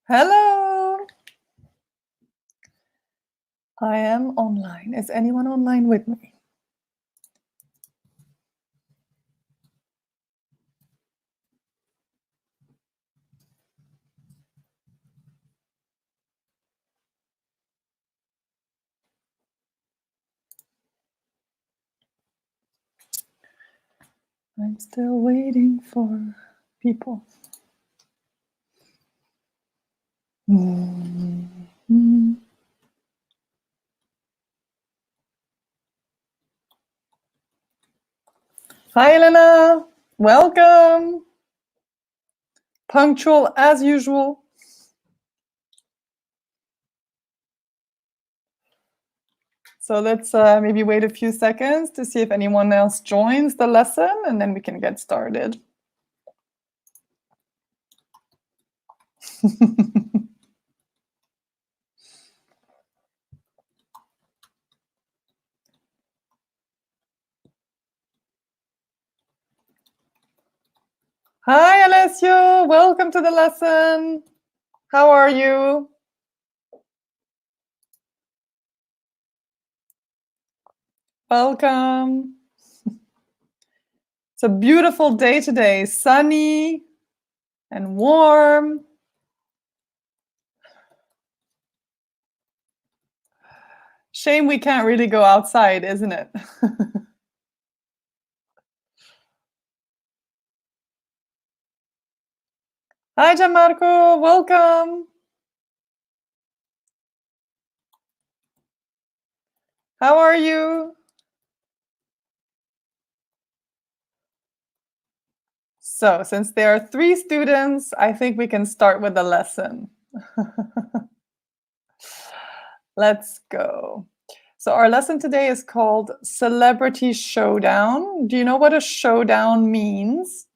Hello. I am online. Is anyone online with me? I'm still waiting for people. Mhm. Hi, Elena. Welcome. Punctual as usual. So let's maybe wait a few seconds to see if anyone else joins the lesson, and then we can get started. Hi, Alessio. Welcome to the lesson. How are you? Welcome. It's a beautiful day today, sunny and warm. Shame we can't really go outside, isn't it? Hi, Gianmarco. Welcome. How are you? So, since there are 3 students, I think we can start with the lesson. Let's go. So, our lesson today is called Celebrity Showdown. Do you know what a showdown means?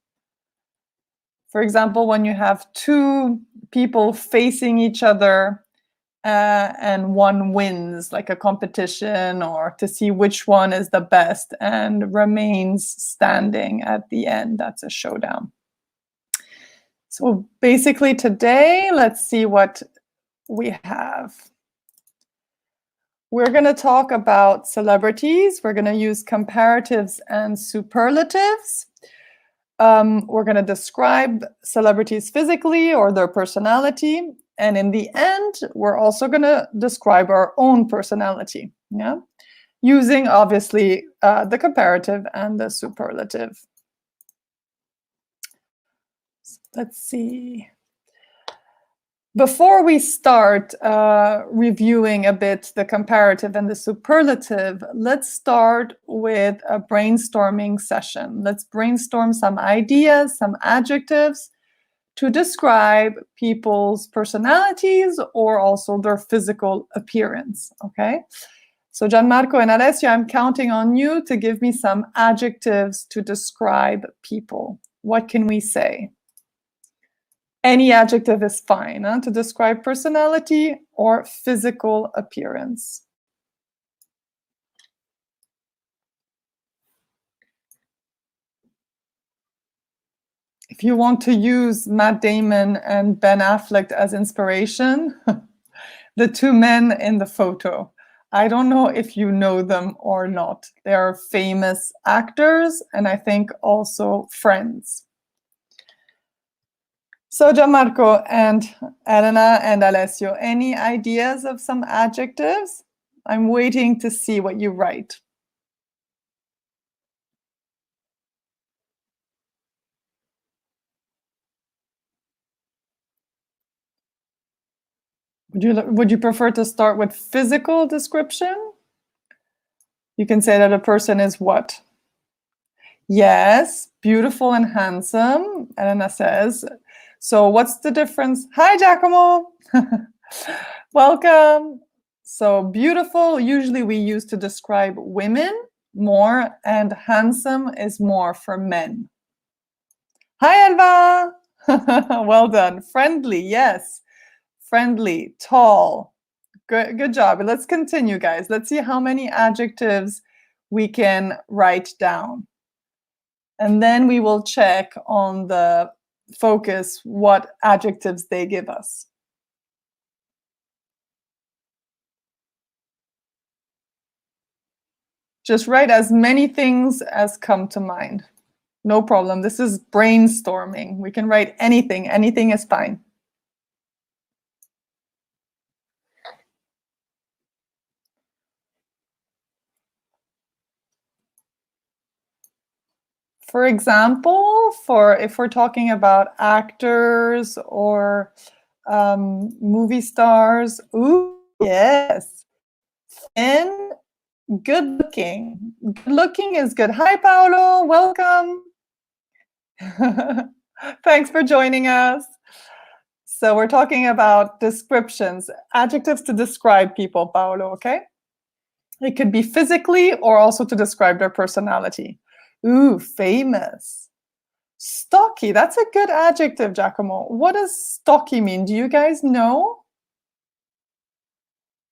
For example, when you have 2 people facing each other and one wins, like a competition, or to see which one is the best and remains standing at the end. That's a showdown. So basically today, let's see what we have. We're going to talk about celebrities. We're going to use comparatives and superlatives. We're going to describe celebrities physically or their personality. And in the end, we're also going to describe our own personality, yeah, using obviously the comparative and the superlative. Let's see. Before we start reviewing a bit the comparative and the superlative, let's start with a brainstorming session. Let's brainstorm some ideas, some adjectives to describe people's personalities or also their physical appearance, okay? So Gianmarco and Alessio, I'm counting on you to give me some adjectives to describe people. What can we say? Any adjective is fine to describe personality or physical appearance. If you want to use Matt Damon and Ben Affleck as inspiration, the 2 men in the photo, I don't know if you know them or not. They are famous actors and I think also friends. So Gianmarco and Elena and Alessio, any ideas of some adjectives? I'm waiting to see what you write. Would you prefer to start with physical description? You can say that a person is what? Yes, beautiful and handsome, Elena says. So what's the difference? Hi, Giacomo. Welcome. So beautiful, usually we use to describe women more, and handsome is more for men. Hi, Elva. Well done. Friendly, yes. Friendly, tall. Good job. Let's continue, guys. Let's see how many adjectives we can write down. And then we will check on the focus what adjectives they give us. Just write as many things as come to mind. No problem. This is brainstorming. We can write anything. Anything is fine. For example, if we're talking about actors or movie stars, ooh, yes, thin, good looking. Good looking is good. Hi, Paolo, welcome. Thanks for joining us. So we're talking about descriptions, adjectives to describe people, Paolo, okay? It could be physically or also to describe their personality. Ooh, famous. Stocky, that's a good adjective, Giacomo. What does stocky mean? Do you guys know?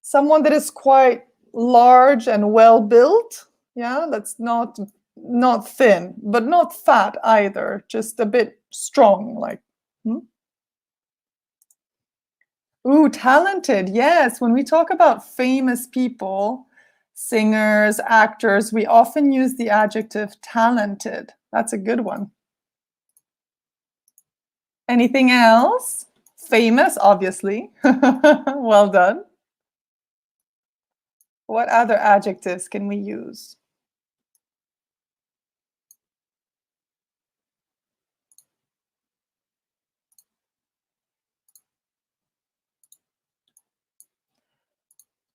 Someone that is quite large and well built. Yeah, that's not thin, but not fat either. Just a bit strong, like. Ooh, talented. Yes, when we talk about famous people, singers, actors, we often use the adjective talented. That's a good one. Anything else? Famous, obviously. Well done. What other adjectives can we use?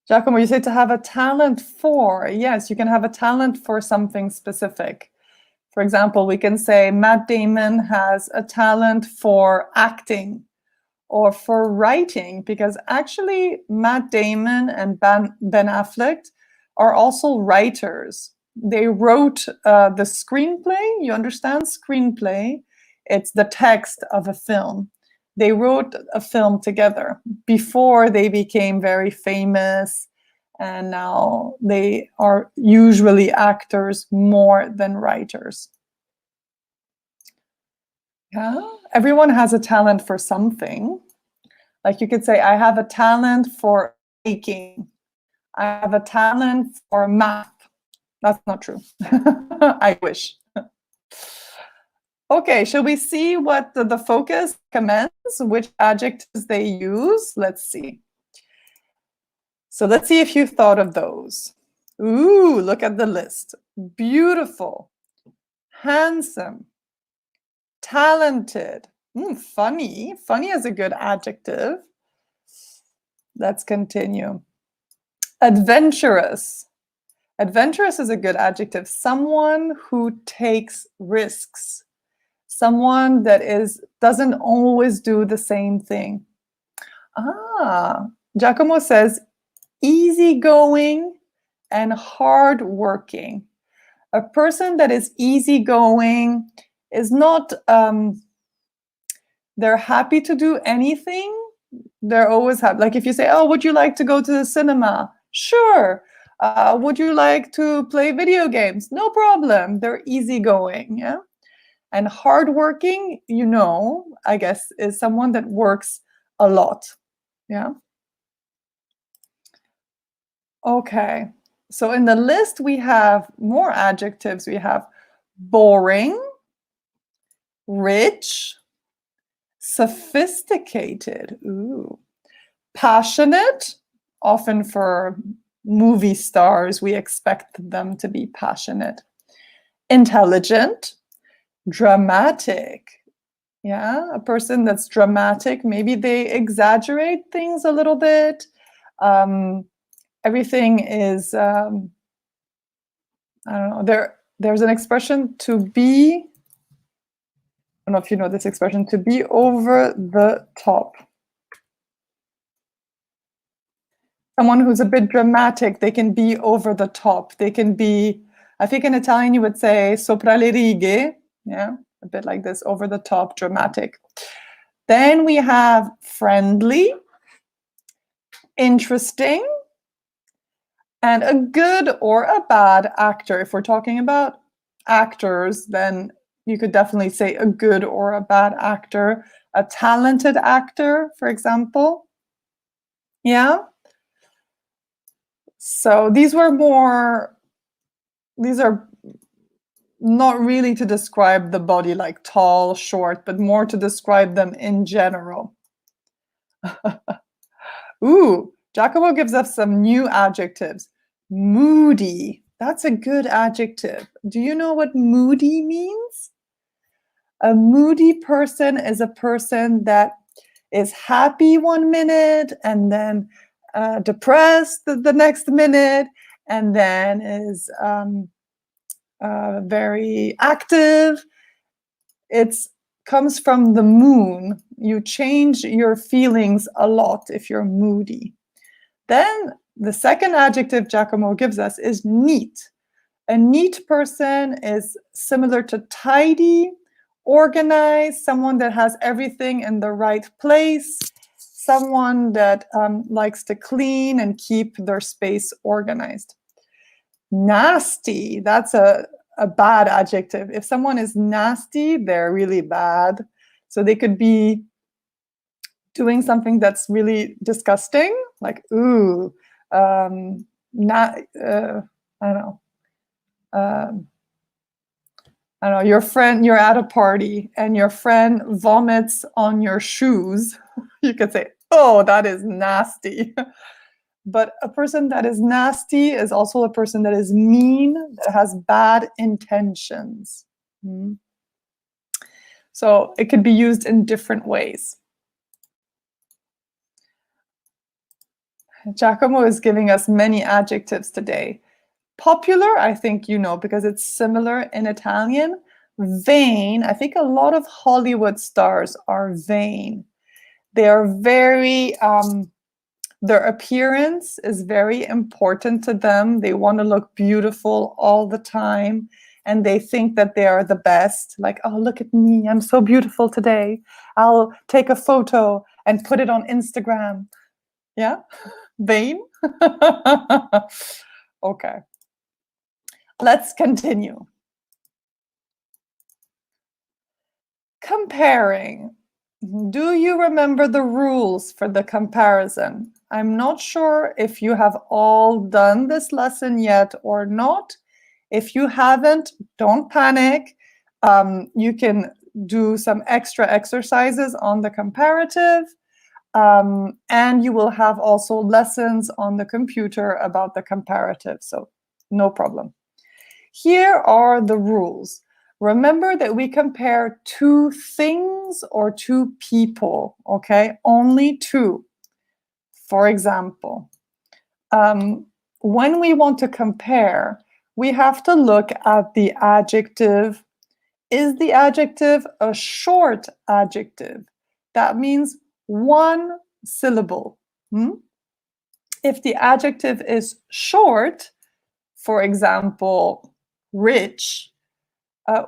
Giacomo, you say to have a talent for. Yes, you can have a talent for something specific. For example, we can say Matt Damon has a talent for acting or for writing, because actually Matt Damon and Ben Affleck are also writers. They wrote the screenplay. You understand screenplay? It's the text of a film. They wrote a film together before they became very famous, and now they are usually actors more than writers. Yeah, everyone has a talent for something. Like you could say, I have a talent for baking. I have a talent for math. That's not true. I wish. Okay, shall we see what the focus commends, which adjectives they use? Let's see. So let's see if you thought of those. Ooh, look at the list. Beautiful, handsome, talented, funny. Funny is a good adjective. Let's continue. Adventurous. Adventurous is a good adjective. Someone who takes risks. Someone that doesn't always do the same thing. Giacomo says easygoing and hardworking. A person that is easygoing is not, they're happy to do anything. They're always happy. Like if you say, oh, would you like to go to the cinema? Sure. Would you like to play video games? No problem. They're easygoing. Yeah. And hardworking, I guess, is someone that works a lot. Yeah. Okay. So in the list, we have more adjectives. We have boring, rich, sophisticated, ooh, passionate. Often for movie stars, we expect them to be passionate. Intelligent, dramatic. Yeah, a person that's dramatic, maybe they exaggerate things a little bit. Everything is, I don't know, there's an expression to be, I don't know if you know this expression, to be over the top. Someone who's a bit dramatic, they can be over the top. They can be, I think in Italian you would say sopra le righe, yeah, a bit like this, over the top, dramatic. Then we have friendly, interesting, and a good or a bad actor. If we're talking about actors, then you could definitely say a good or a bad actor. A talented actor, for example. Yeah. So these were more these are not really to describe the body like tall, short, but more to describe them in general. Ooh, Giacomo gives us some new adjectives. Moody. That's a good adjective. Do you know what moody means? A moody person is a person that is happy one minute and then depressed the next minute, and then is very active. It comes from the moon. You change your feelings a lot if you're moody. Then the second adjective Giacomo gives us is neat. A neat person is similar to tidy, organized, someone that has everything in the right place, someone that likes to clean and keep their space organized. Nasty, that's a bad adjective. If someone is nasty, they're really bad. So they could be doing something that's really disgusting, like, ooh, I don't know. I don't know, your friend, you're at a party and your friend vomits on your shoes. You could say, oh, that is nasty. But a person that is nasty is also a person that is mean, that has bad intentions. So it could be used in different ways. Giacomo is giving us many adjectives today. Popular, I think you know, because it's similar in Italian. Vain, I think a lot of Hollywood stars are vain. They are very, their appearance is very important to them. They want to look beautiful all the time. And they think that they are the best. Like, oh, look at me, I'm so beautiful today. I'll take a photo and put it on Instagram. Yeah, vain. Okay. Let's continue. Comparing. Do you remember the rules for the comparison? I'm not sure if you have all done this lesson yet or not. If you haven't, don't panic. You can do some extra exercises on the comparative. And you will have also lessons on the computer about the comparative. So no problem. Here are the rules. Remember that we compare two things or two people, okay? Only two. For example, when we want to compare, we have to look at the adjective. Is the adjective a short adjective? That means one syllable. If the adjective is short, for example, rich,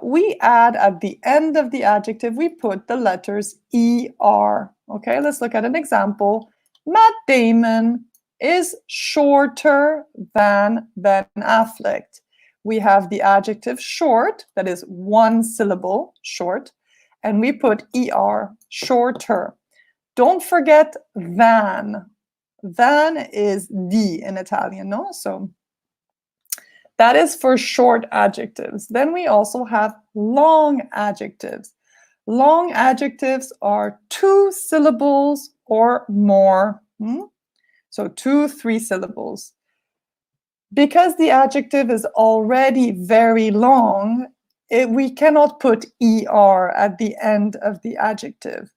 we add at the end of the adjective, we put the letters ER. Okay, let's look at an example. Matt Damon is shorter than Ben Affleck. We have the adjective short, that is one syllable, short, and we put ER, shorter. Don't forget than. Than is di in Italian, no? So that is for short adjectives. Then we also have long adjectives. Long adjectives are two syllables or more. So 2, 3 syllables. Because the adjective is already very long, we cannot put ER at the end of the adjective.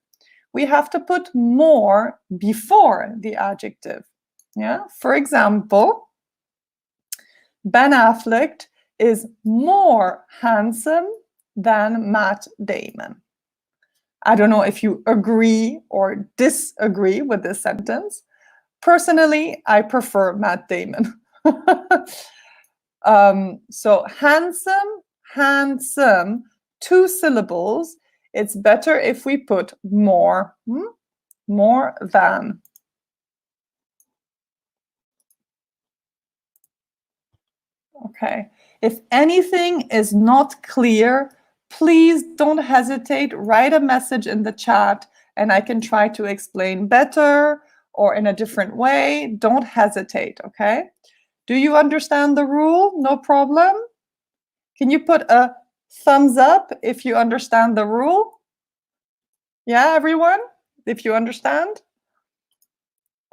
We have to put more before the adjective. Yeah. For example, Ben Affleck is more handsome than Matt Damon. I don't know if you agree or disagree with this sentence. Personally, I prefer Matt Damon. So handsome, 2 syllables. It's better if we put more, more than. Okay. If anything is not clear, please don't hesitate. Write a message in the chat and I can try to explain better or in a different way. Don't hesitate, okay? Do you understand the rule? No problem? Can you put a thumbs up if you understand the rule? Yeah, everyone? If you understand?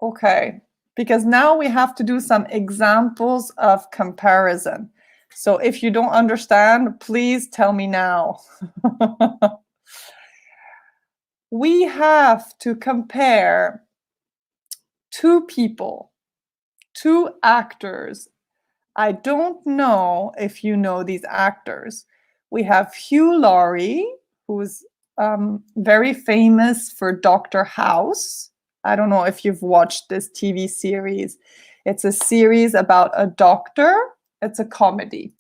Okay, because now we have to do some examples of comparison. So if you don't understand, please tell me now. We have to compare two people, two actors. I don't know if you know these actors. We have Hugh Laurie, who's very famous for Dr. House. I don't know if you've watched this TV series. It's a series about a doctor. It's a comedy.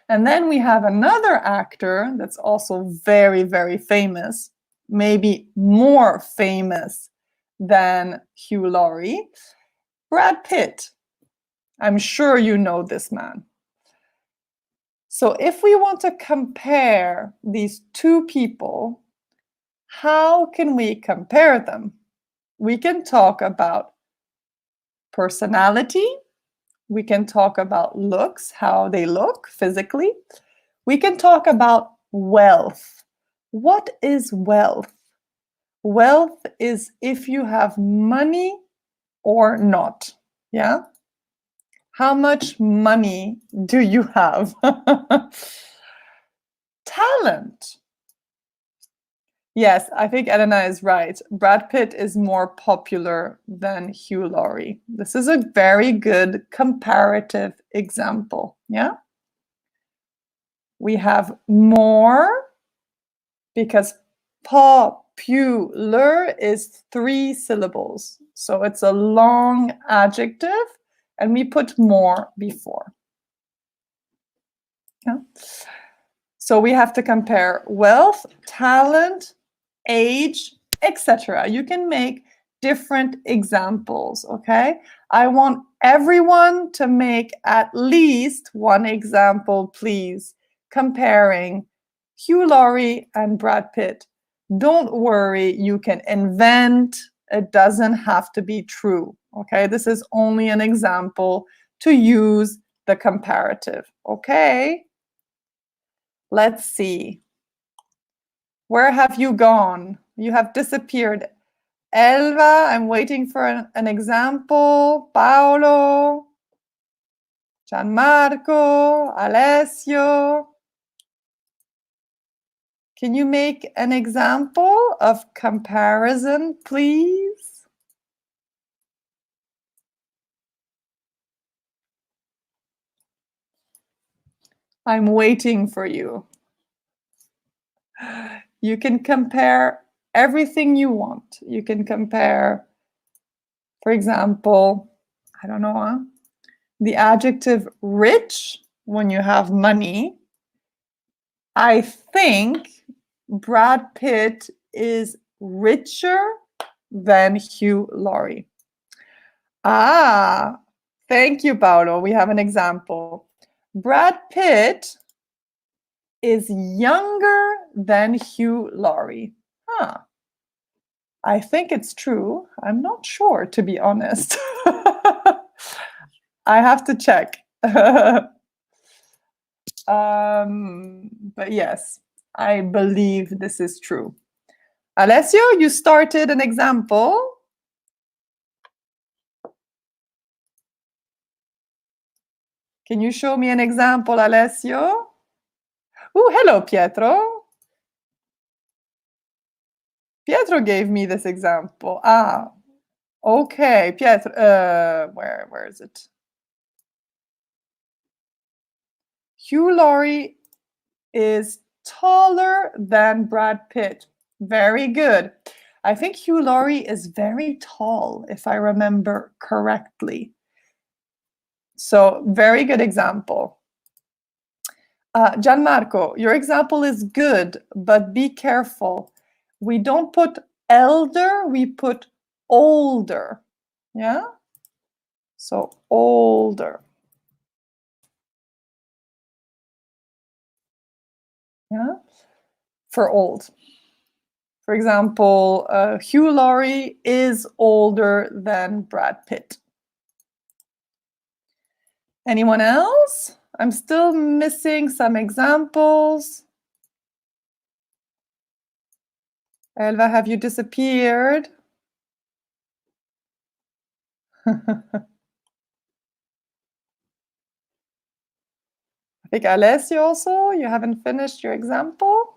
And then we have another actor that's also very, very famous, maybe more famous than Hugh Laurie, Brad Pitt. I'm sure you know this man. So if we want to compare these two people, how can we compare them? We can talk about personality. We can talk about looks, how they look physically. We can talk about wealth. What is wealth? Wealth is if you have money or not. Yeah? How much money do you have? Talent. Yes, I think Elena is right. Brad Pitt is more popular than Hugh Laurie. This is a very good comparative example. Yeah? We have more because popular is 3 syllables. So it's a long adjective and we put more before. Yeah? So we have to compare wealth, talent, age, etc. You can make different examples, okay? I want everyone to make at least one example, please, comparing Hugh Laurie and Brad Pitt. Don't worry, you can invent. It doesn't have to be true, okay? This is only an example to use the comparative, okay? Let's see. Where have you gone? You have disappeared. Elva, I'm waiting for an example. Paolo, Gianmarco, Alessio. Can you make an example of comparison, please? I'm waiting for you. You can compare everything you want. You can compare, for example, I don't know, the adjective rich when you have money. I think Brad Pitt is richer than Hugh Laurie. Ah, thank you, Paolo. We have an example. Brad Pitt is younger than Hugh Laurie. Huh. I think it's true. I'm not sure, to be honest. I have to check. But yes, I believe this is true. Alessio, you started an example. Can you show me an example, Alessio? Oh, hello, Pietro. Pietro gave me this example. Ah, okay, Pietro. Where is it? Hugh Laurie is taller than Brad Pitt. Very good. I think Hugh Laurie is very tall, if I remember correctly. So, very good example. Gianmarco, your example is good, but be careful. We don't put elder, we put older. Yeah? So, older. Yeah? For old. For example, Hugh Laurie is older than Brad Pitt. Anyone else? I'm still missing some examples. Elva, have you disappeared? I think Alessio also, you haven't finished your example?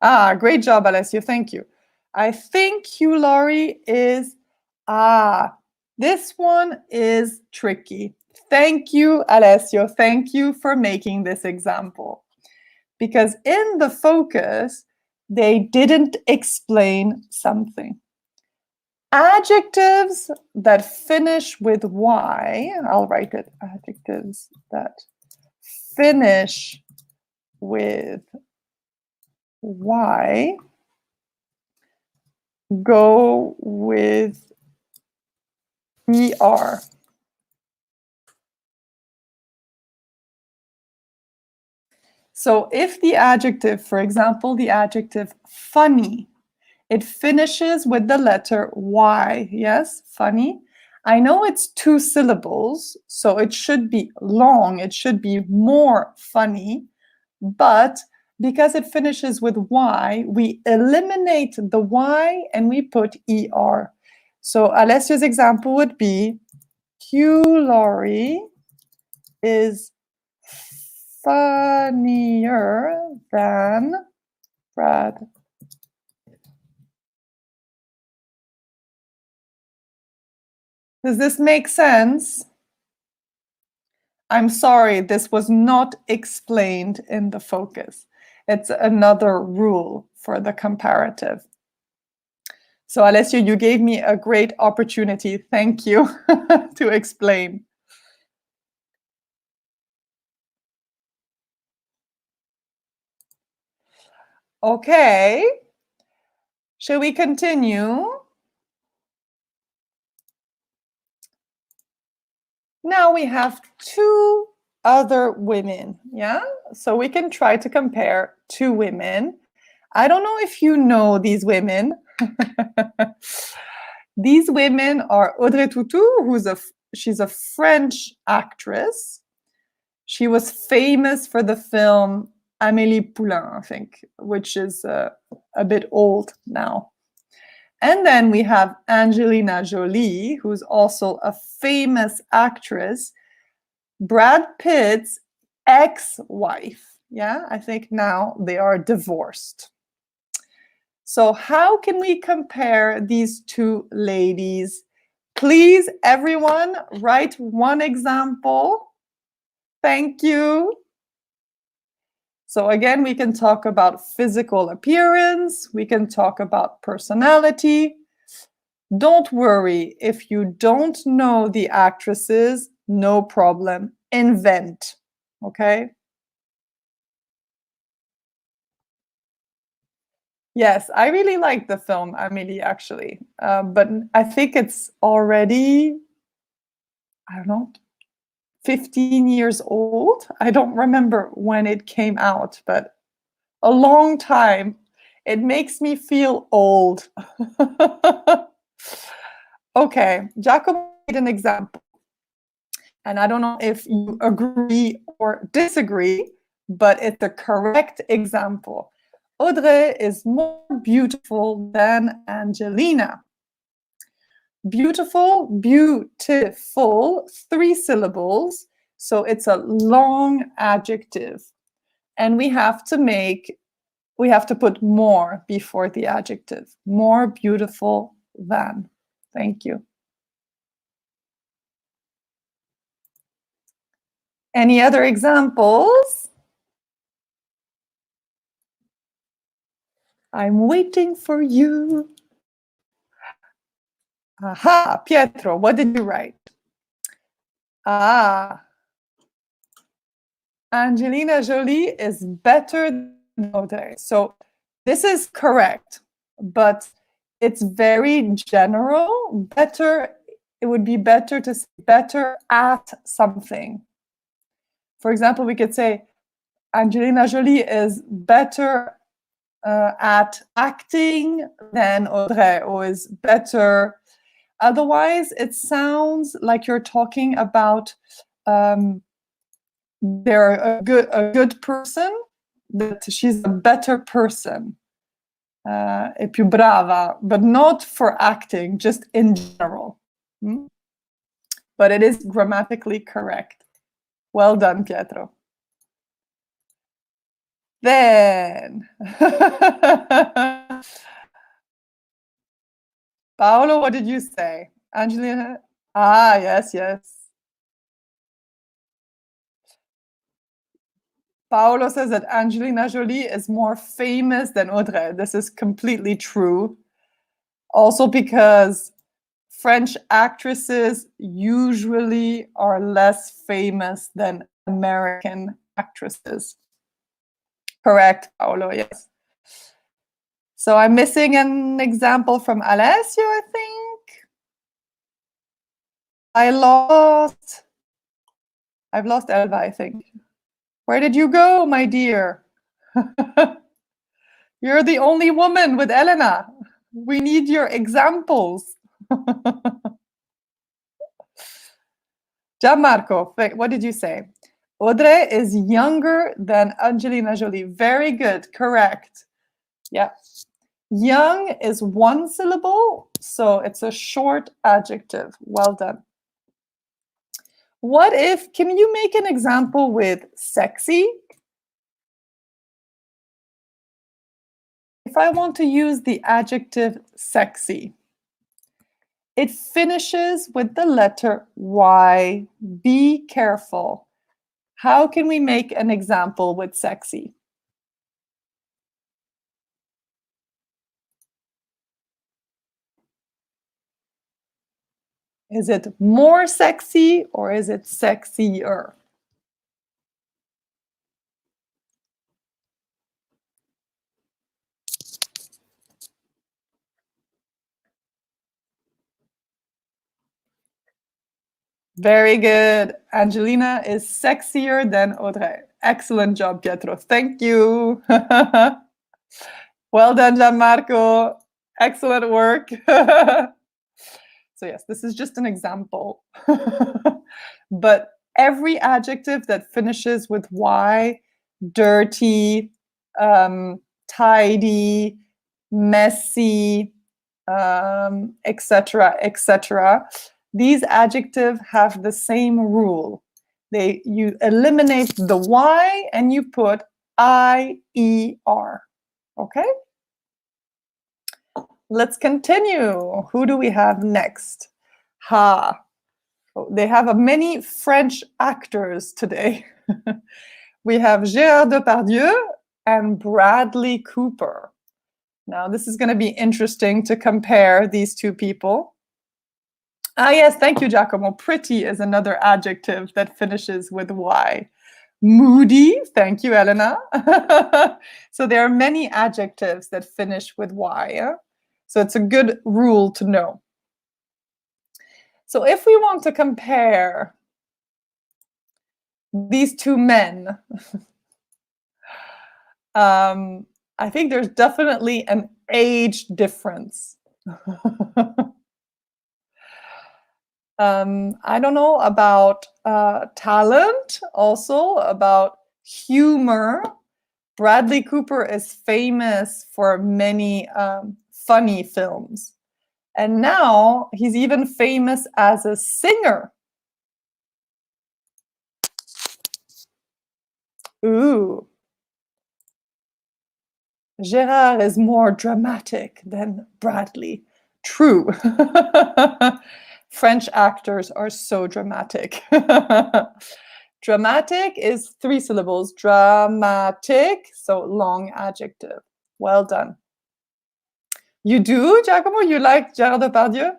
Ah, great job, Alessio, thank you. I think you, Laurie, is, this one is tricky. Thank you, Alessio, thank you for making this example. Because in the focus, they didn't explain something. Adjectives that finish with Y, I'll write it, adjectives that finish with Y go with ER. So if the adjective, for example, the adjective funny, it finishes with the letter Y, yes, funny. I know it's 2 syllables, so it should be long, it should be more funny, but because it finishes with Y, we eliminate the Y and we put ER. So Alessio's example would be, Hugh Laurie is funnier than Brad. Does this make sense? I'm sorry, this was not explained in the focus. It's another rule for the comparative. So Alessio, you gave me a great opportunity. Thank you to explain. Okay. Shall we continue? Now we have 2 other women, yeah? So we can try to compare 2 women. I don't know if you know these women. These women are Audrey Tautou, she's a French actress. She was famous for the film Amélie Poulain, I think, which is a bit old now. And then we have Angelina Jolie, who's also a famous actress, Brad Pitt's ex-wife. Yeah, I think now they are divorced. So how can we compare these 2 ladies? Please, everyone, write one example. Thank you. So again, we can talk about physical appearance. We can talk about personality. Don't worry, if you don't know the actresses, no problem. Invent, okay? Yes, I really like the film Amélie, actually. But I think it's already, I don't know, 15 years old. I don't remember when it came out, but a long time. It makes me feel old. Okay, Giacomo made an example. And I don't know if you agree or disagree, but it's a correct example. Audrey is more beautiful than Angelina. Beautiful, beautiful, 3 syllables. So it's a long adjective. And we have to put more before the adjective. More beautiful than. Thank you. Any other examples? I'm waiting for you. Aha, Pietro, what did you write? Ah, Angelina Jolie is better than Audrey. So this is correct, but it's very general. Better, it would be better to say better at something. For example, we could say Angelina Jolie is better at acting than Audrey, or is better. Otherwise, it sounds like you're talking about they're a good person, that she's a better person. È più brava, but not for acting, just in general. But it is grammatically correct. Well done, Pietro. Then, Paolo, what did you say? Angelina? Ah, yes, yes. Paolo says that Angelina Jolie is more famous than Audrey. This is completely true. Also because French actresses usually are less famous than American actresses. Correct, Paolo, yes. So I'm missing an example from Alessio, I think. I've lost Elva, I think. Where did you go, my dear? You're the only woman with Elena. We need your examples. Gianmarco, what did you say? Audrey is younger than Angelina Jolie. Very good, correct. Yeah. Young is one syllable, so it's a short adjective. Well done. What if, can you make an example with sexy? If I want to use the adjective sexy, it finishes with the letter Y. Be careful. How can we make an example with sexy? Is it more sexy or is it sexier? Very good. Angelina is sexier than Audrey. Excellent job, Pietro. Thank you. Well done, Gianmarco. Excellent work. So yes, this is just an example. But every adjective that finishes with Y, dirty, tidy, messy, etc., etc., these adjectives have the same rule. You eliminate the Y and you put IER. Okay? Let's continue. Who do we have next? They have many French actors today. We have Gérard Depardieu and Bradley Cooper. Now, this is going to be interesting to compare these two people. Ah, yes, thank you, Giacomo. Pretty is another adjective that finishes with Y. Moody, thank you, Elena. So there are many adjectives that finish with Y. Yeah? So it's a good rule to know. So if we want to compare these two men, I think there's definitely an age difference. I don't know about talent, also about humor. Bradley Cooper is famous for many funny films. And now he's even famous as a singer. Ooh. Gérard is more dramatic than Bradley. True. French actors are so dramatic. Dramatic is 3 syllables. Dramatic, so long adjective. Well done. You do, Giacomo? You like Gérard Depardieu?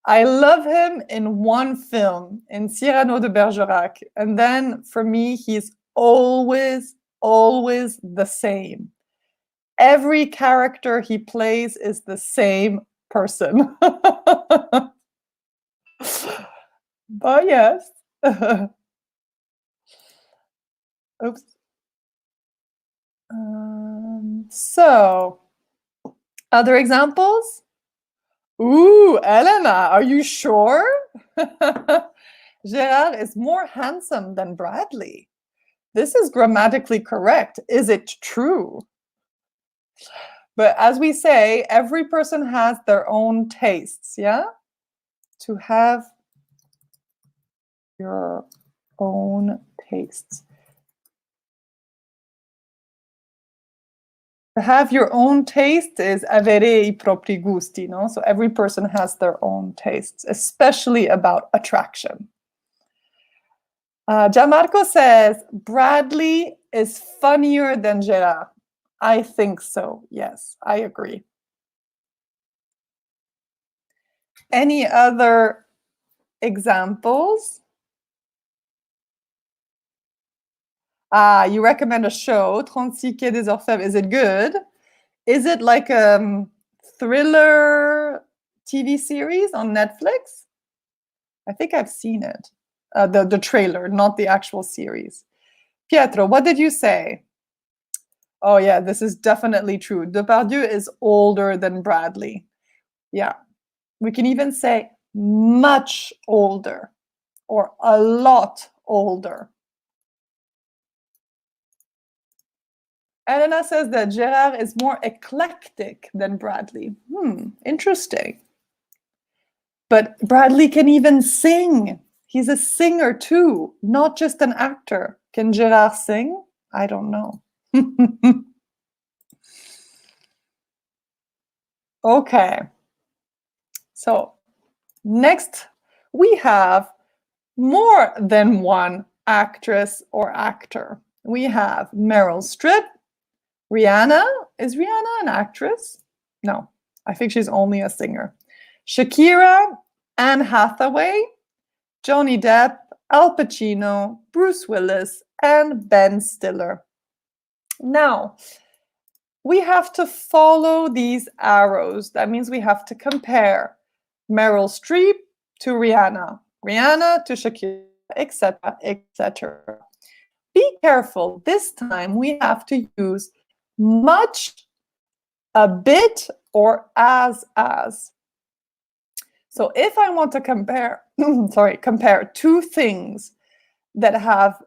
I love him in one film, in Cyrano de Bergerac. And then for me, he's always the same. Every character he plays is the same person. But yes. Oops. So, other examples? Ooh, Elena, are you sure? Gérard is more handsome than Bradley. This is grammatically correct. Is it true? But as we say, every person has their own tastes, yeah? To have your own tastes. To have your own taste is avere I propri gusti, no? So every person has their own tastes, especially about attraction. Gianmarco says, Bradley is funnier than Gerard. I think so, yes, I agree. Any other examples? You recommend a show, 36 Quai des Orfèvres. Is it good? Is it like a thriller TV series on Netflix? I think I've seen it. The trailer, not the actual series. Pietro, what did you say? Oh yeah, this is definitely true. Depardieu is older than Bradley. Yeah. We can even say much older or a lot older. Elena says that Gerard is more eclectic than Bradley. Interesting. But Bradley can even sing. He's a singer too, not just an actor. Can Gerard sing? I don't know. Okay. So next, we have more than one actress or actor. We have Meryl Streep, Rihanna. Is Rihanna an actress? No, I think she's only a singer. Shakira, Anne Hathaway, Johnny Depp, Al Pacino, Bruce Willis, and Ben Stiller. Now, we have to follow these arrows. That means we have to compare Meryl Streep to Rihanna, Rihanna to Shakira, etc., etc. Be careful. This time we have to use much, a bit, or as. So if I want to compare, compare two things that have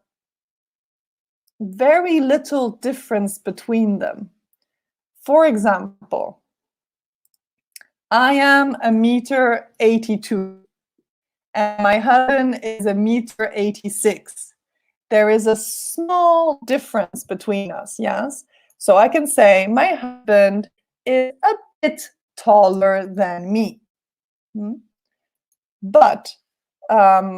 very little difference between them. For example, I am 1.82 meters and my husband is 1.86 meters. There is a small difference between us, yes? So I can say my husband is a bit taller than me. But I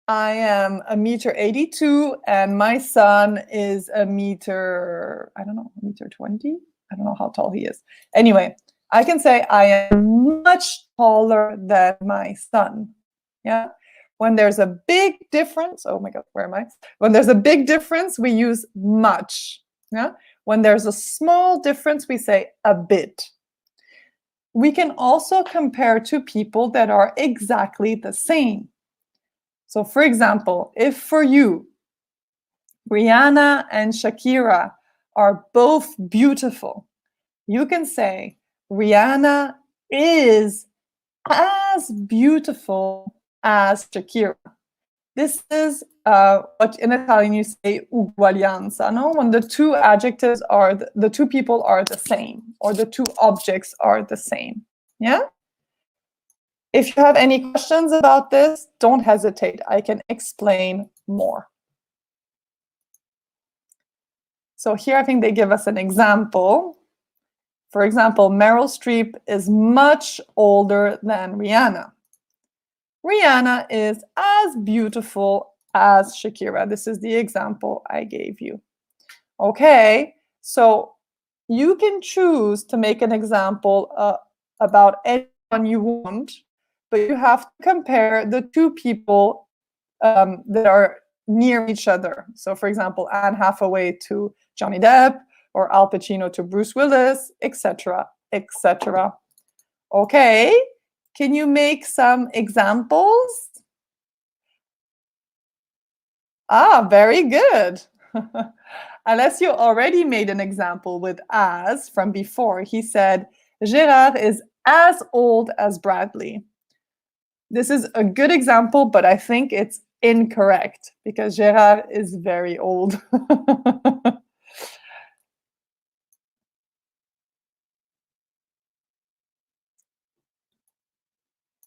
am 1.82 meters and my son is 1 meter, I don't know, 1.20 meters? I don't know how tall he is. Anyway, I can say I am much taller than my son. Yeah. When there's a big difference, oh my God, where am I? When there's a big difference, we use much. Yeah. When there's a small difference, we say a bit. We can also compare two people that are exactly the same. So for example, if for you, Rihanna and Shakira are both beautiful, you can say Rihanna is as beautiful as Shakira. This is what in Italian you say uguaglianza, no? When the two adjectives are, the two people are the same, or the two objects are the same, yeah? If you have any questions about this, don't hesitate. I can explain more. So here I think they give us an example. For example, Meryl Streep is much older than Rihanna. Rihanna is as beautiful as Shakira. This is the example I gave you. Okay, so you can choose to make an example about anyone you want, but you have to compare the two people that are near each other. So for example, Anne Hathaway to Johnny Depp, or Al Pacino to Bruce Willis, etc., etc. Okay, can you make some examples? Very good. Unless you already made an example with as from before. He said, Gerard is as old as Bradley. This is a good example, but I think it's incorrect, because Gérard is very old.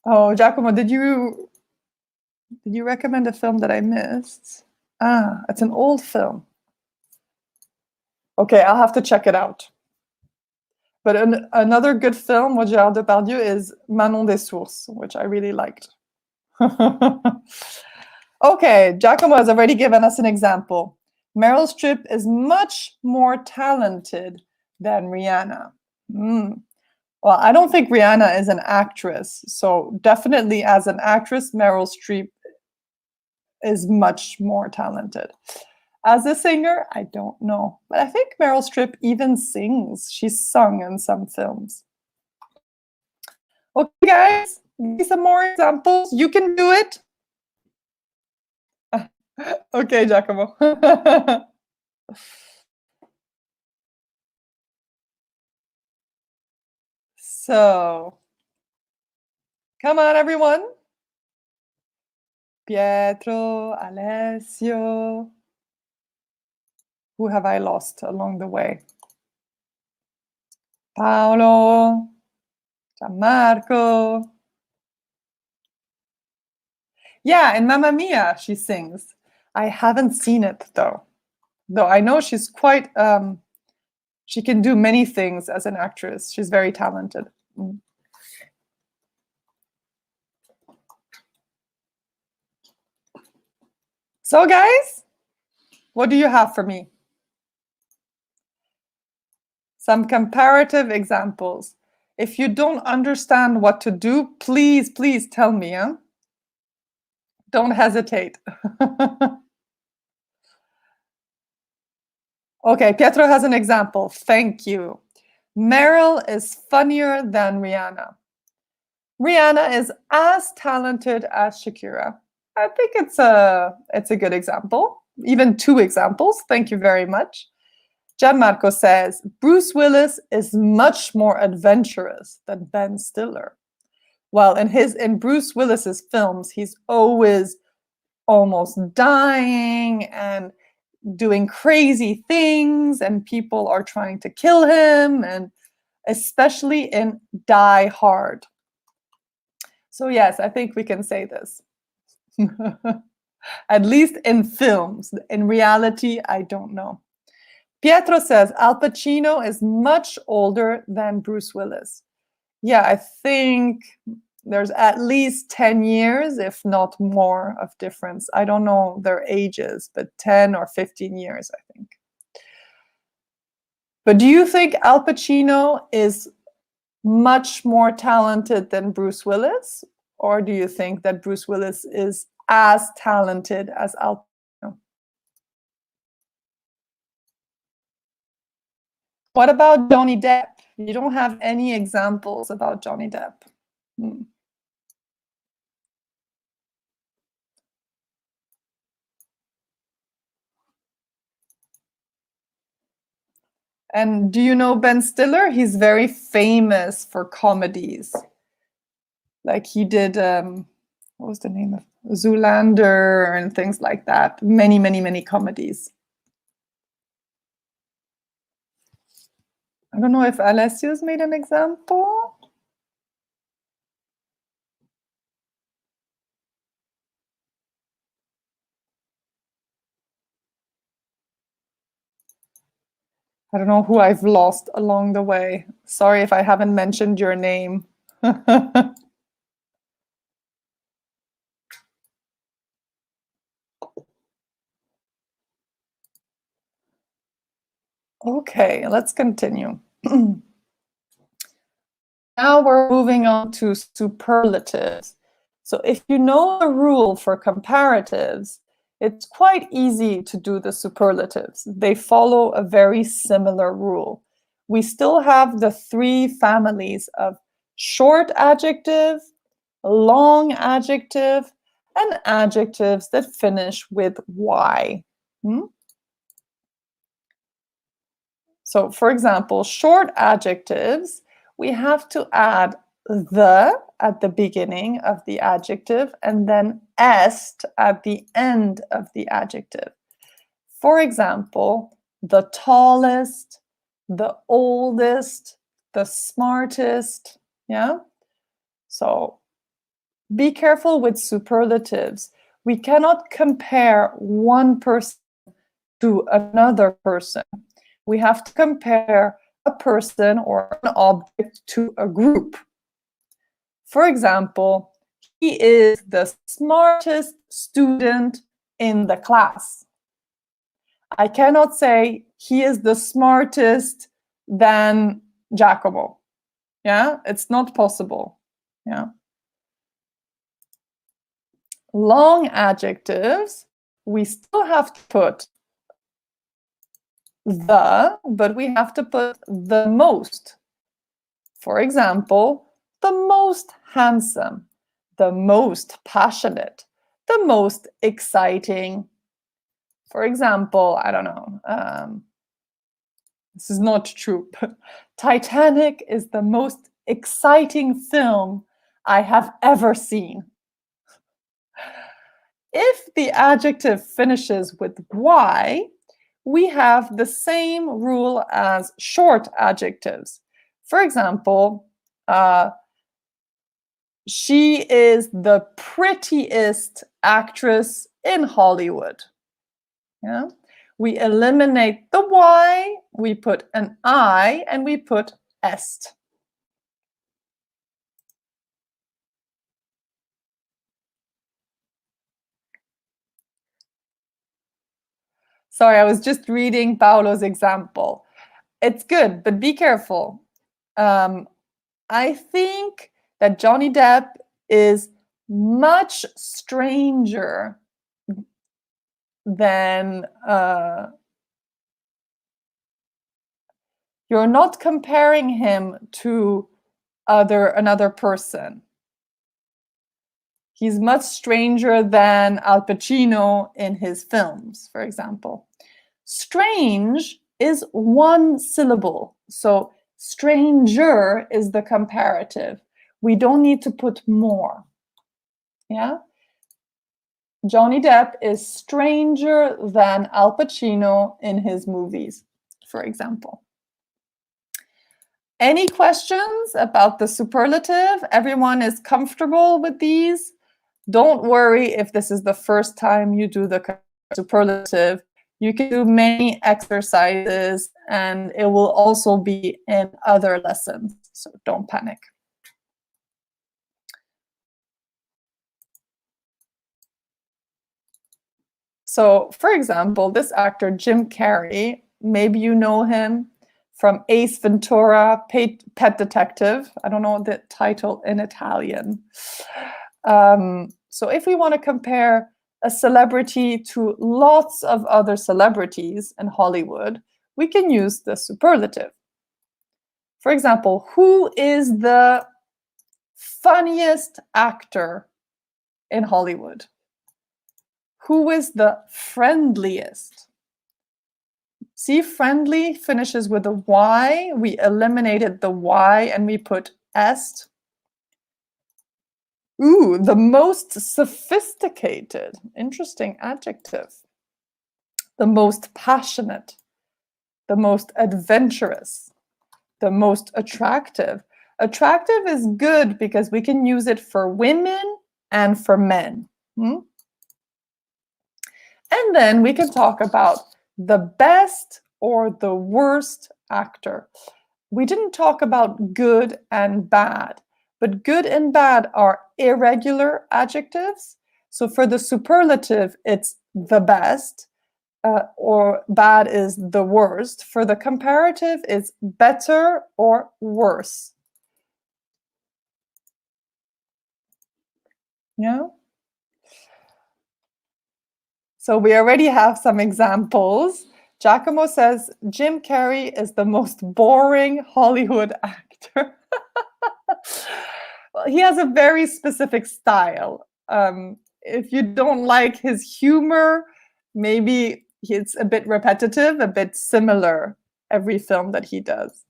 Oh, Giacomo, did you recommend a film that I missed? Ah, it's an old film. Okay, I'll have to check it out. But another good film with Gérard Depardieu is Manon des Sources, which I really liked. Okay, Giacomo has already given us an example. Meryl Streep is much more talented than Rihanna. Well, I don't think Rihanna is an actress, so definitely as an actress, Meryl Streep is much more talented. As a singer, I don't know, but I think Meryl Streep even sings. She's sung in some films. Okay, guys, give me some more examples. You can do it. Okay, Giacomo. So, come on, everyone. Pietro, Alessio. Who have I lost along the way? Paolo, Gianmarco. Yeah, in Mamma Mia, she sings. I haven't seen it, though. Though I know she's quite... she can do many things as an actress. She's very talented. So, guys, what do you have for me? Some comparative examples. If you don't understand what to do, please, please tell me. Huh? Don't hesitate. Okay, Pietro has an example. Thank you. Meryl is funnier than Rihanna. Rihanna is as talented as Shakira. I think it's a good example. Even two examples. Thank you very much. Gianmarco says, Bruce Willis is much more adventurous than Ben Stiller. Well, in Bruce Willis's films, he's always almost dying and doing crazy things, and people are trying to kill him, and especially in Die Hard. So yes, I think we can say this. At least in films. In reality, I don't know. Pietro says Al Pacino is much older than Bruce Willis. Yeah, I think there's at least 10 years, if not more, of difference. I don't know their ages, but 10 or 15 years, I think. But do you think Al Pacino is much more talented than Bruce Willis? Or do you think that Bruce Willis is as talented as Al Pacino? What about Johnny Depp? You don't have any examples about Johnny Depp. And do you know Ben Stiller? He's very famous for comedies. Like he did, what was the name of Zoolander and things like that. Many, many, many comedies. I don't know if Alessio's made an example. I don't know who I've lost along the way. Sorry if I haven't mentioned your name. Okay, let's continue. Now we're moving on to superlatives. So if you know the rule for comparatives, it's quite easy to do the superlatives. They follow a very similar rule. We still have the three families of short adjective, long adjective, and adjectives that finish with Y. So for example, short adjectives, we have to add the at the beginning of the adjective and then est at the end of the adjective. For example, the tallest, the oldest, the smartest. Yeah. So be careful with superlatives. We cannot compare one person to another person. We have to compare a person or an object to a group. For example, he is the smartest student in the class. I cannot say he is the smartest than Giacomo. Yeah, it's not possible. Yeah. Long adjectives, we still have to put the, but we have to put the most. For example, the most handsome, the most passionate, the most exciting. For example, I don't know, this is not true, but Titanic is the most exciting film I have ever seen. If the adjective finishes with Y, we have the same rule as short adjectives. For example, she is the prettiest actress in Hollywood. Yeah? We eliminate the Y, we put an I, and we put est. Sorry, I was just reading Paolo's example. It's good, but be careful. I think that Johnny Depp is much stranger than you're not comparing him to another person. He's much stranger than Al Pacino in his films, for example. Strange is one syllable. So stranger is the comparative. We don't need to put more. Yeah? Johnny Depp is stranger than Al Pacino in his movies, for example. Any questions about the superlative? Everyone is comfortable with these? Don't worry if this is the first time you do the superlative. You can do many exercises and it will also be in other lessons, so don't panic. So, for example, this actor, Jim Carrey, maybe you know him from Ace Ventura, Pet Detective. I don't know the title in Italian. So if we want to compare a celebrity to lots of other celebrities in Hollywood, we can use the superlative. For example, who is the funniest actor in Hollywood? Who is the friendliest? See, friendly finishes with a Y. We eliminated the Y and we put est. Ooh, the most sophisticated. Interesting adjective. The most passionate. The most adventurous. The most attractive. Attractive is good because we can use it for women and for men. And then we can talk about the best or the worst actor. We didn't talk about good and bad, but good and bad are irregular adjectives. So for the superlative, it's the best, or bad is the worst. For the comparative, it's better or worse. Yeah. So we already have some examples. Giacomo says Jim Carrey is the most boring Hollywood actor. Well, he has a very specific style. If you don't like his humor, maybe it's a bit repetitive, a bit similar every film that he does.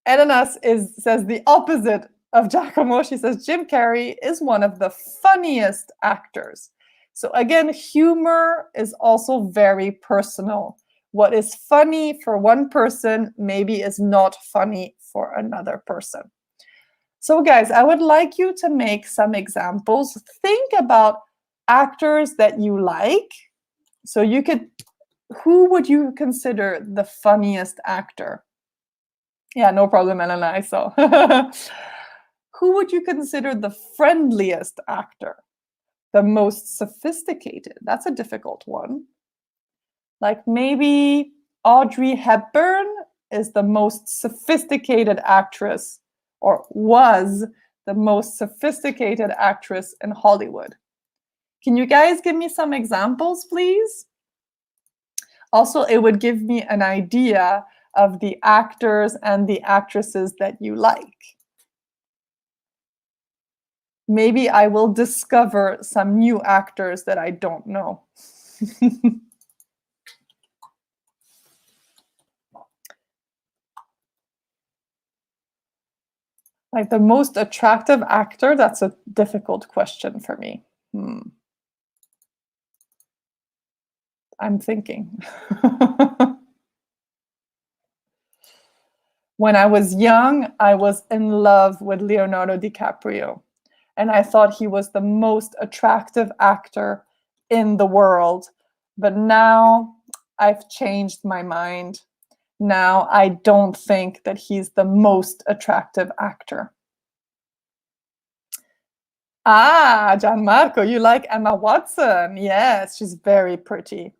Elenas says the opposite of Giacomo. She says Jim Carrey is one of the funniest actors. So again, humor is also very personal. What is funny for one person maybe is not funny for another person. So guys, I would like you to make some examples. Think about actors that you like. So you could, who would you consider the funniest actor? Yeah, no problem, Elena, I saw. Who would you consider the friendliest actor? The most sophisticated? That's a difficult one. Like maybe Audrey Hepburn is the most sophisticated actress, or was the most sophisticated actress in Hollywood. Can you guys give me some examples, please? Also, it would give me an idea of the actors and the actresses that you like. Maybe I will discover some new actors that I don't know. Like the most attractive actor, that's a difficult question for me. I'm thinking. When I was young, I was in love with Leonardo DiCaprio. And I thought he was the most attractive actor in the world. But now I've changed my mind. Now I don't think that he's the most attractive actor. Ah, Gianmarco, you like Emma Watson. Yes, she's very pretty.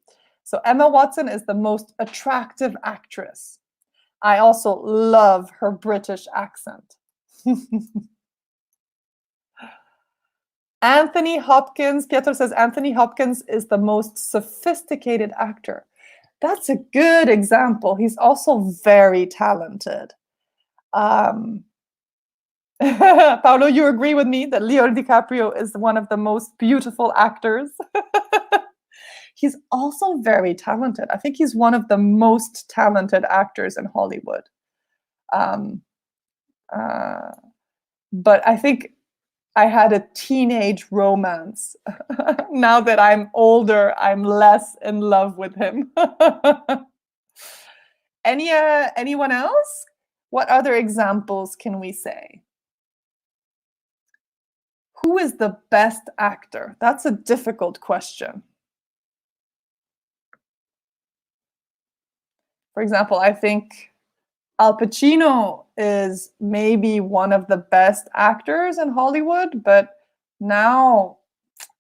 So Emma Watson is the most attractive actress. I also love her British accent. Anthony Hopkins, Pietro says Anthony Hopkins is the most sophisticated actor. That's a good example. He's also very talented. Paolo, you agree with me that Leo DiCaprio is one of the most beautiful actors? He's also very talented. I think he's one of the most talented actors in Hollywood. But I think I had a teenage romance. Now that I'm older, I'm less in love with him. Anyone else? What other examples can we say? Who is the best actor? That's a difficult question. For example, I think Al Pacino is maybe one of the best actors in Hollywood, but now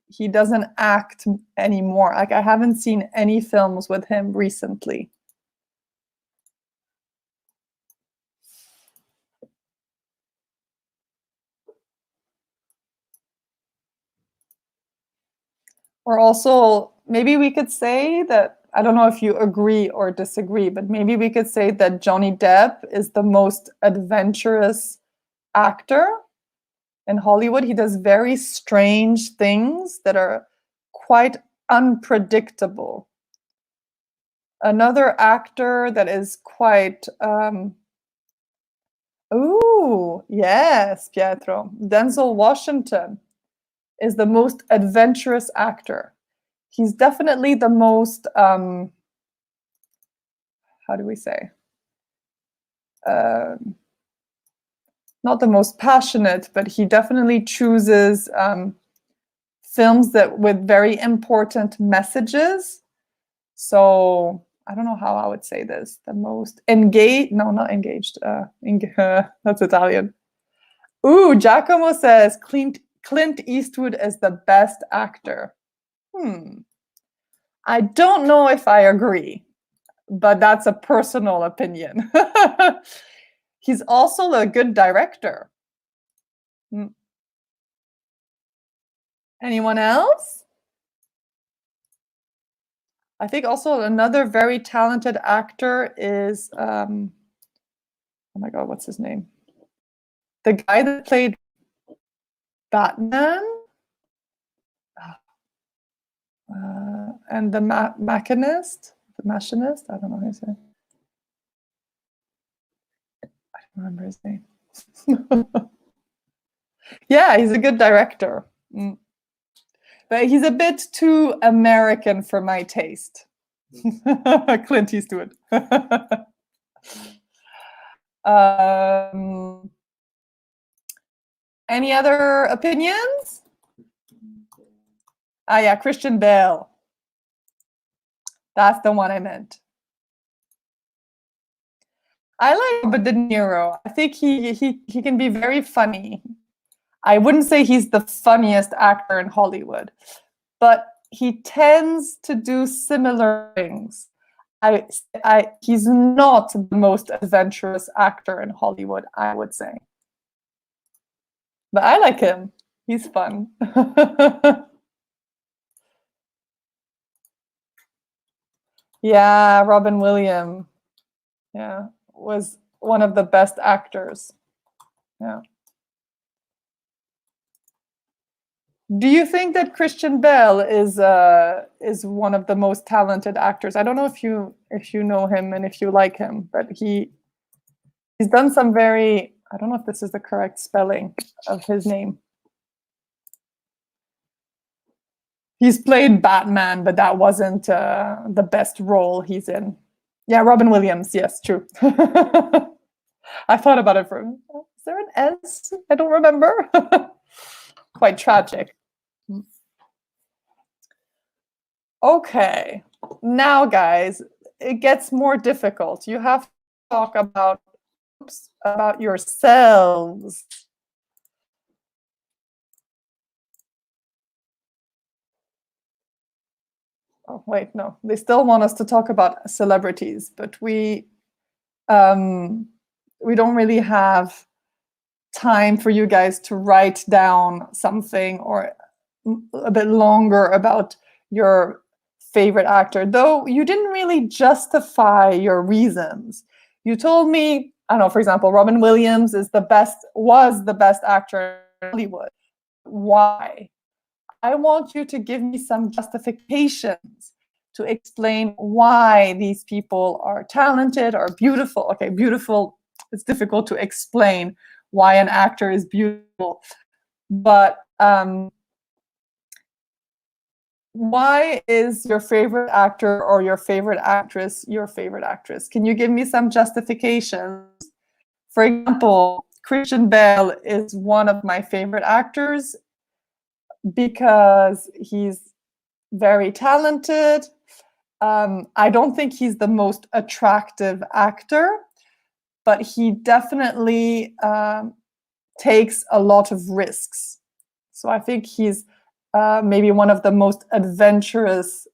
he doesn't act anymore. Like I haven't seen any films with him recently. Or also, maybe we could say that, I don't know if you agree or disagree, but maybe we could say that Johnny Depp is the most adventurous actor in Hollywood. He does very strange things that are quite unpredictable. Another actor that is quite, oh, yes, Pietro. Denzel Washington is the most adventurous actor. He's definitely the most, how do we say? Not the most passionate, but he definitely chooses films that with very important messages. So I don't know how I would say this. The most engaged, no, not engaged. That's Italian. Ooh, Giacomo says Clint Eastwood is the best actor. I don't know if I agree, but that's a personal opinion. He's also a good director. Anyone else? I think also another very talented actor is, oh my God, what's his name? The guy that played Batman and the machinist, I don't know how to say. Remember his name. Yeah, he's a good director. But he's a bit too American for my taste. Clint Eastwood. Any other opinions? Ah, yeah, Christian Bale. That's the one I meant. I like Robert De Niro. I think he can be very funny. I wouldn't say he's the funniest actor in Hollywood, but he tends to do similar things. He's not the most adventurous actor in Hollywood, I would say. But I like him. He's fun. Yeah, Robin Williams. Yeah, was one of the best actors. Yeah. Do you think that Christian Bale is one of the most talented actors? I don't know if you know him and if you like him, but he's done some very, I don't know if this is the correct spelling of his name. He's played Batman, but that wasn't the best role he's in. Yeah, Robin Williams. Yes, true. I thought about it for, is there an S? I don't remember. Quite tragic. Okay, now guys, it gets more difficult. You have to talk about yourselves. Oh, wait, no, they still want us to talk about celebrities, but we don't really have time for you guys to write down something or a bit longer about your favorite actor, though you didn't really justify your reasons. You told me, I don't know, for example, Robin Williams was the best actor in Hollywood. Why? I want you to give me some justifications to explain why these people are talented or beautiful. Okay, beautiful, it's difficult to explain why an actor is beautiful, but why is your favorite actor or your favorite actress your favorite actress? Can you give me some justifications? For example, Christian Bale is one of my favorite actors because he's very talented. I don't think he's the most attractive actor, but he definitely takes a lot of risks. So I think he's maybe one of the most adventurous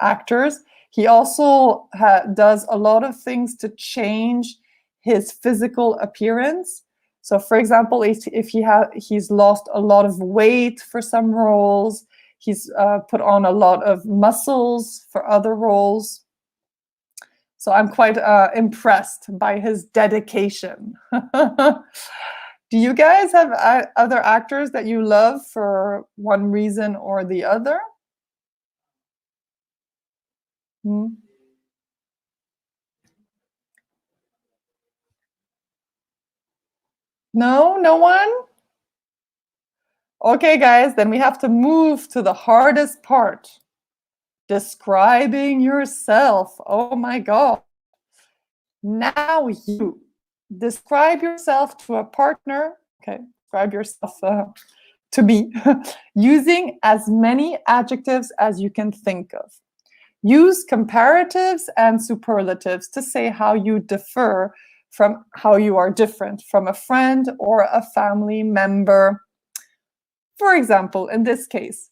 actors. He also does a lot of things to change his physical appearance. So, for example, if he's lost a lot of weight for some roles, he's put on a lot of muscles for other roles. So I'm quite impressed by his dedication. Do you guys have other actors that you love for one reason or the other? Hmm? No, no one? Okay, guys, then we have to move to the hardest part. Describing yourself. Oh my God. Now you describe yourself to a partner. Okay, describe yourself to me using as many adjectives as you can think of. Use comparatives and superlatives to say how you differ from how you are different from a friend or a family member. For example, in this case,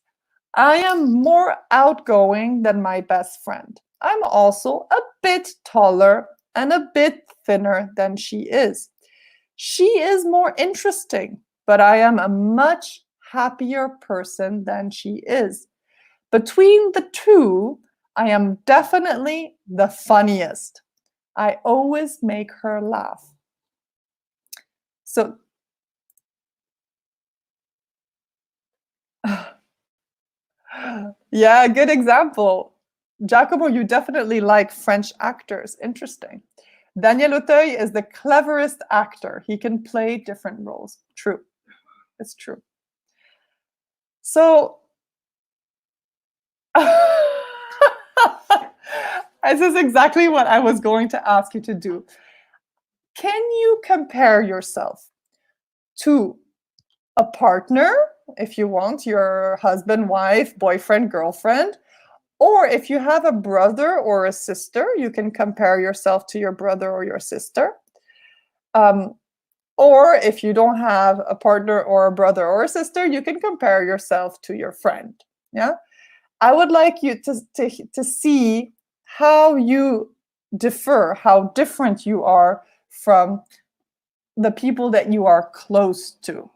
I am more outgoing than my best friend. I'm also a bit taller and a bit thinner than she is. She is more interesting, but I am a much happier person than she is. Between the two, I am definitely the funniest. I always make her laugh. So, yeah, good example. Giacomo, you definitely like French actors. Interesting. Daniel Auteuil is the cleverest actor. He can play different roles. True. It's true. So, this is exactly what I was going to ask you to do. Can you compare yourself to a partner, if you want, your husband, wife, boyfriend, girlfriend, or if you have a brother or a sister, you can compare yourself to your brother or your sister. Or if you don't have a partner or a brother or a sister, you can compare yourself to your friend. Yeah, I would like you to see how you differ, how different you are from the people that you are close to.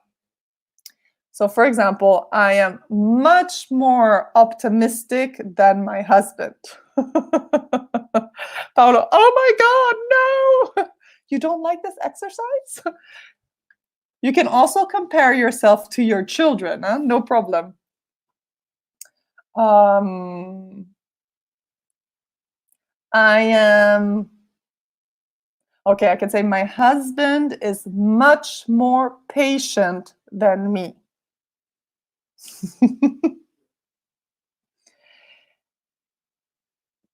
So, for example, I am much more optimistic than my husband. Paolo, oh my God, no! You don't like this exercise? You can also compare yourself to your children, huh? No problem. I am, okay, I can say my husband is much more patient than me.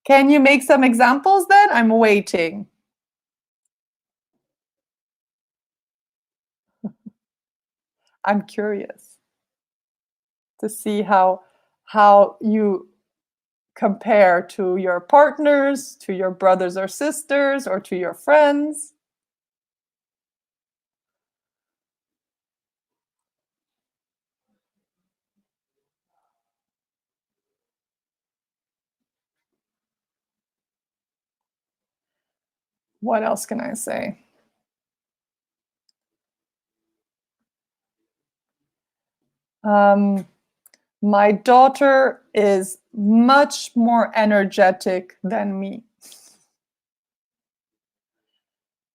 Can you make some examples then? I'm waiting. I'm curious to see how you compare to your partners, to your brothers or sisters, or to your friends. What else can I say? My daughter is much more energetic than me.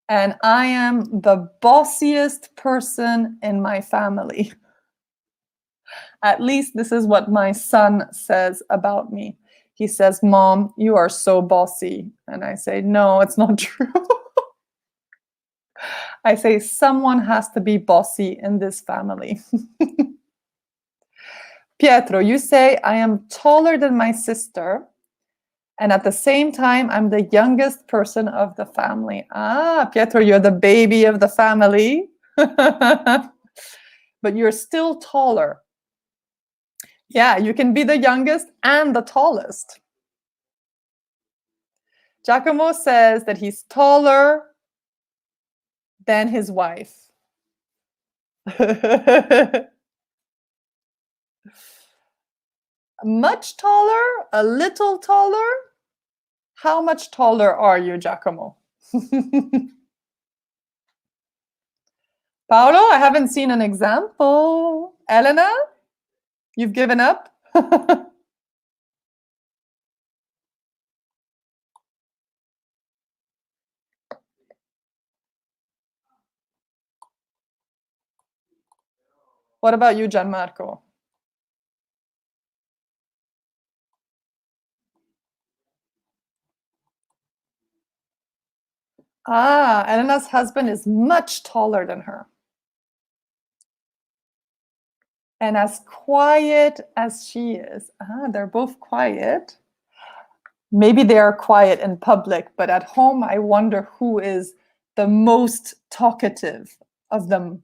And I am the bossiest person in my family. At least this is what my son says about me. He says, Mom, you are so bossy. And I say, no, it's not true. I say, someone has to be bossy in this family. Pietro, you say, I am taller than my sister. And at the same time, I'm the youngest person of the family. Ah, Pietro, you're the baby of the family. But you're still taller. Yeah, you can be the youngest and the tallest. Giacomo says that he's taller than his wife. Much taller? A little taller? How much taller are you, Giacomo? Paolo, I haven't seen an example. Elena, you've given up? What about you, Gianmarco? Ah, Elena's husband is much taller than her. And as quiet as she is. Ah, they're both quiet. Maybe they are quiet in public, but at home, I wonder who is the most talkative of them.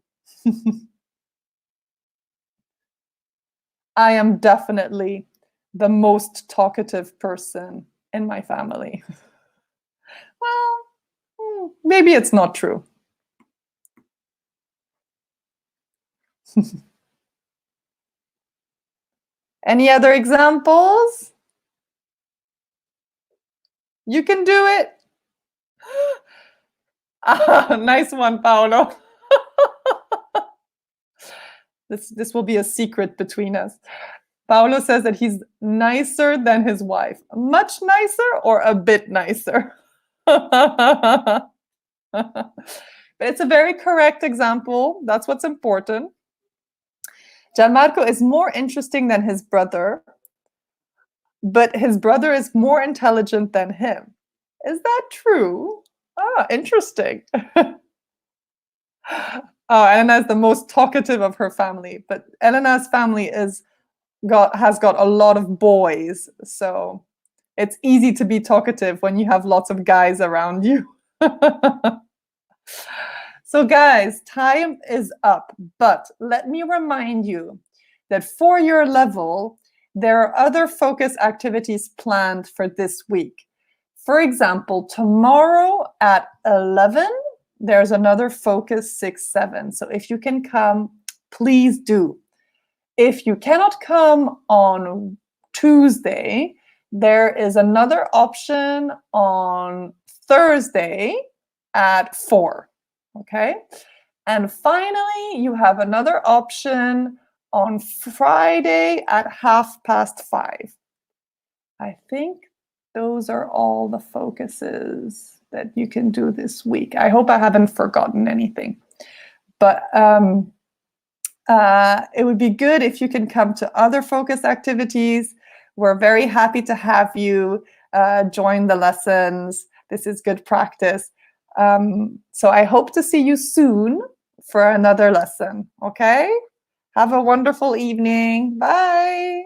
I am definitely the most talkative person in my family. Well, maybe it's not true. Any other examples? You can do it. Ah, nice one, Paolo. This will be a secret between us. Paolo says that he's nicer than his wife. Much nicer or a bit nicer? But it's a very correct example. That's what's important. Gianmarco is more interesting than his brother, but his brother is more intelligent than him. Is that true? Ah, interesting. Oh, Elena's the most talkative of her family, but Elena's family has got a lot of boys, so it's easy to be talkative when you have lots of guys around you. So guys, time is up, but let me remind you that for your level, there are other focus activities planned for this week. For example, tomorrow at 11, there's another focus 6-7. So if you can come, please do. If you cannot come on Tuesday, there is another option on Thursday at 4. Okay. And finally, you have another option on Friday at 5:30. I think those are all the focuses that you can do this week. I hope I haven't forgotten anything. But it would be good if you can come to other focus activities. We're very happy to have you join the lessons. This is good practice. So I hope to see you soon for another lesson. Okay? Have a wonderful evening. Bye.